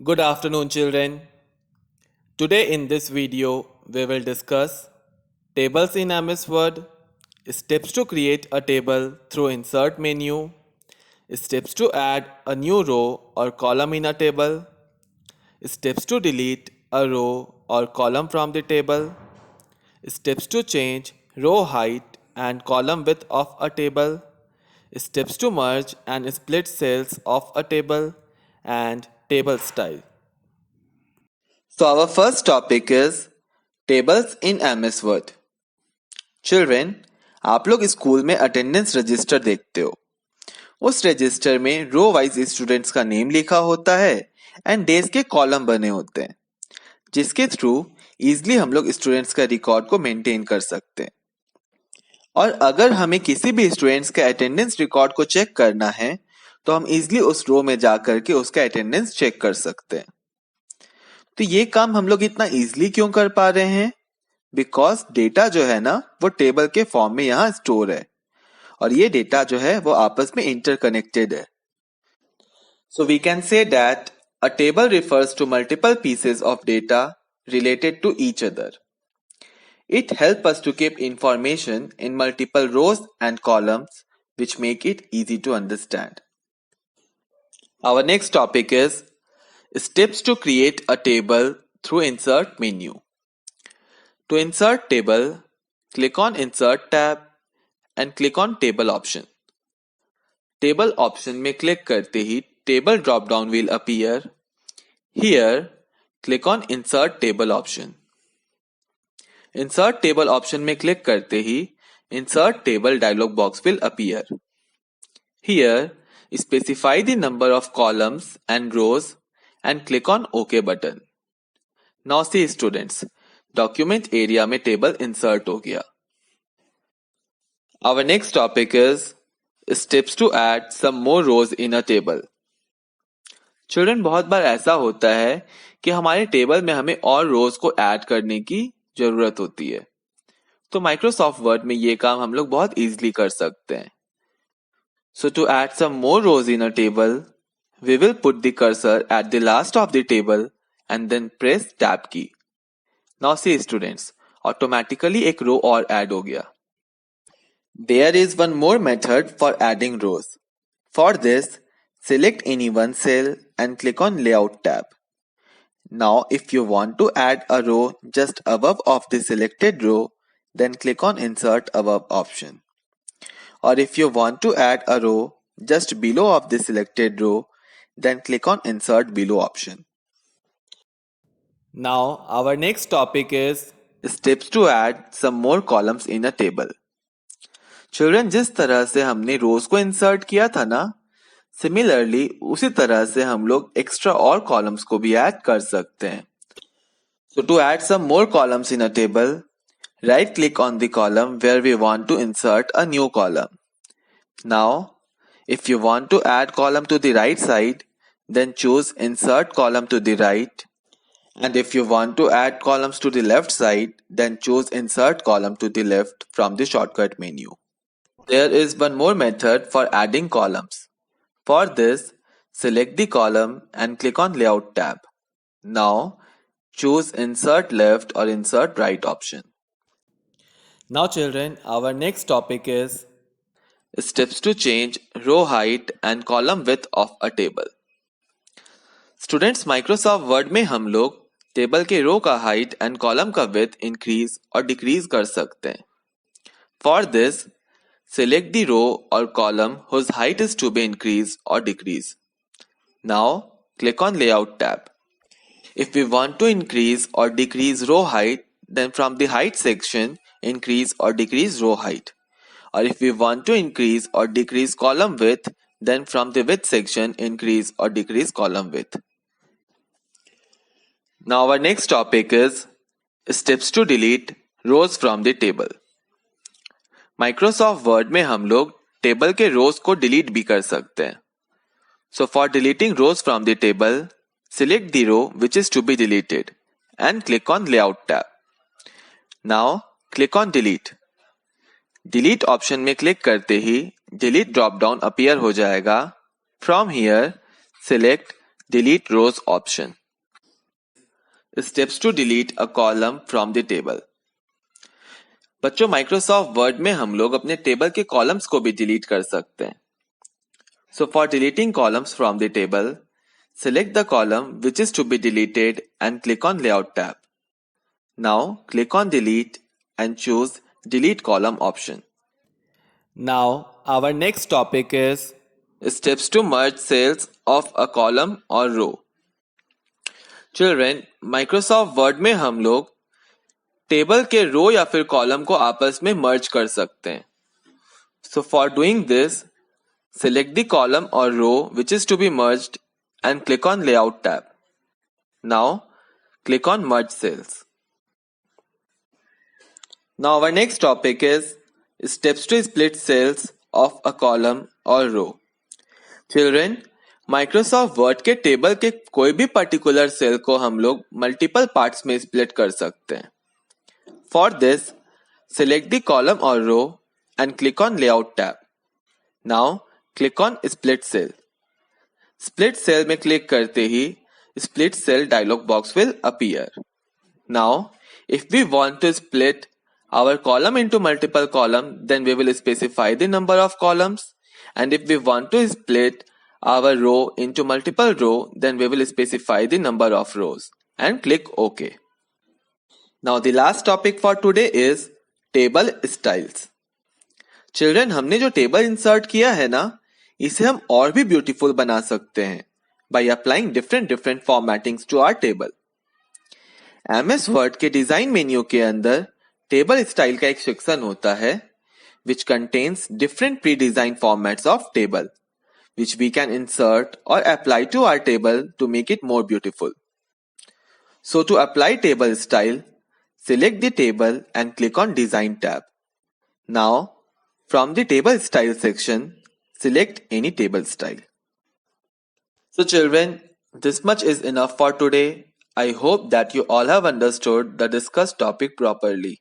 Good afternoon, children. Today in this video, we will discuss tables in MS Word, steps to create a table through Insert menu, steps to add a new row or column in a table, steps to delete a row or column from the table, steps to change row height and column width of a table, steps to merge and split cells of a table, and table style. So our first topic is tables in MS Word. Children, आप लोग school में attendance register देखते हो. उस register में row wise students का name लिखा होता है एंड डेज के कॉलम बने होते हैं, जिसके थ्रू इजीली हम लोग स्टूडेंट्स का रिकॉर्ड को मेंटेन कर सकते हैं. और अगर हमें किसी भी स्टूडेंट्स के अटेंडेंस रिकॉर्ड को चेक करना है तो हम इजीली उस रो में जाकर के उसका अटेंडेंस चेक कर सकते हैं. तो ये काम हम लोग इतना इजीली क्यों कर पा रहे हैं? बिकॉज डेटा जो है ना वो टेबल के फॉर्म में यहाँ स्टोर है और ये डेटा जो है वो आपस में इंटरकनेक्टेड है. So we can say that a table refers to multiple pieces of data related to each other. It helps us to keep information in multiple rows and columns, which make it easy to understand. Our next topic is steps to create a table through Insert menu. To insert table, click on Insert tab and click on Table option. Table option में click करते ही Table drop down will appear. Here, click on Insert Table option. Insert Table option में click करते ही Insert Table dialog box will appear. Here, specify the number of columns and rows and click on OK button. Now see students, document area में table insert हो गया. Our next topic is steps to add some more rows in a table. Children, बहुत बार ऐसा होता है कि हमारे table में हमें और रोज को ऐड करने की जरूरत होती है. तो माइक्रोसॉफ्ट वर्ड में ये काम हम लोग बहुत इजीली कर सकते हैं. So to add some more rows in a table, we will put the cursor at the last of the table and then press tab key. Now see students, automatically एक रो और ऐड हो गया. There is one more method for adding rows. For this, select any one cell and click on Layout tab. Now if you want to add a row just above of the selected row, then click on Insert Above option. Or if you want to add a row just below of the selected row, then click on Insert Below option. Now our next topic is steps to add some more columns in a table. Children, जिस तरह से हमने रोज को insert किया था ना, similarly उसी तरह से हम लोग एक्स्ट्रा और कॉलम्स को भी ऐड कर सकते हैं. So to add some more columns in a table, right click on the column where we want to insert a new column. Now, if you want to add column to the right side, then choose Insert Column to the right. And if you want to add columns to the left side, then choose Insert Column to the left from the shortcut menu. There is one more method for adding columns. For this, select the column and click on Layout tab. Now, choose Insert Left or Insert Right option. Now children, our next topic is steps to change row height and column width of a table. Students, Microsoft word में हम लोग table के रो का height and column का width increase और decrease कर सकते हैं. For this, select the row or column whose height is to be increased or decreased. Now, click on Layout tab. If we want to increase or decrease row height, then from the height section, increase or decrease row height. Or if we want to increase or decrease column width, then from the width section, increase or decrease column width. Now our next topic is steps to delete rows from the table. Microsoft word में हम लोग table के रोज को delete भी कर सकते हैं. So for deleting rows from the table, select the row which is to be deleted and click on Layout tab. Now click on Delete. Delete option में क्लिक करते ही Delete drop down appear हो जाएगा. From here, select delete rows option. Steps to delete a column from the table. बच्चों Microsoft word में हम लोग अपने table के कॉलम्स को भी डिलीट कर सकते हैं. So for deleting columns from the table, select the column which is to be deleted and click on Layout tab. Now click on Delete and choose Delete Column option. Now our next topic is steps to merge cells of a column or row. Children, Microsoft Word में हम लोग table के रो या फिर column को आपस में मर्ज कर सकते हैं. So for doing this, select the column or row which is to be merged and click on Layout tab. Now click on Merge Cells. Now our next topic is steps to split cells of a column or row. Children, Microsoft Word के table के कोई भी particular cell को हम लोग multiple parts में split कर सकते हैं. For this, select the column or row and click on Layout tab. Now click on Split Cell. Split Cell में क्लिक करते ही Split Cell dialog box will appear. Now, if we want to split our column into multiple columns, then we will specify the number of columns. And if we want to split our row into multiple rows, then we will specify the number of rows and click OK. Now the last topic for today is table styles. Children, हमने जो table insert किया है ना, इसे हम और भी beautiful बना सकते हैं by applying different formattings to our table. MS Word के डिजाइन मेन्यू के अंदर टेबल स्टाइल का एक सेक्शन होता है which contains different pre-designed formats of table which we can insert or apply to our table to make it more beautiful. So to apply table style, select the table and click on Design tab. Now, from the Table Style section, select any table style. So children, this much is enough for today. I hope that you all have understood the discussed topic properly.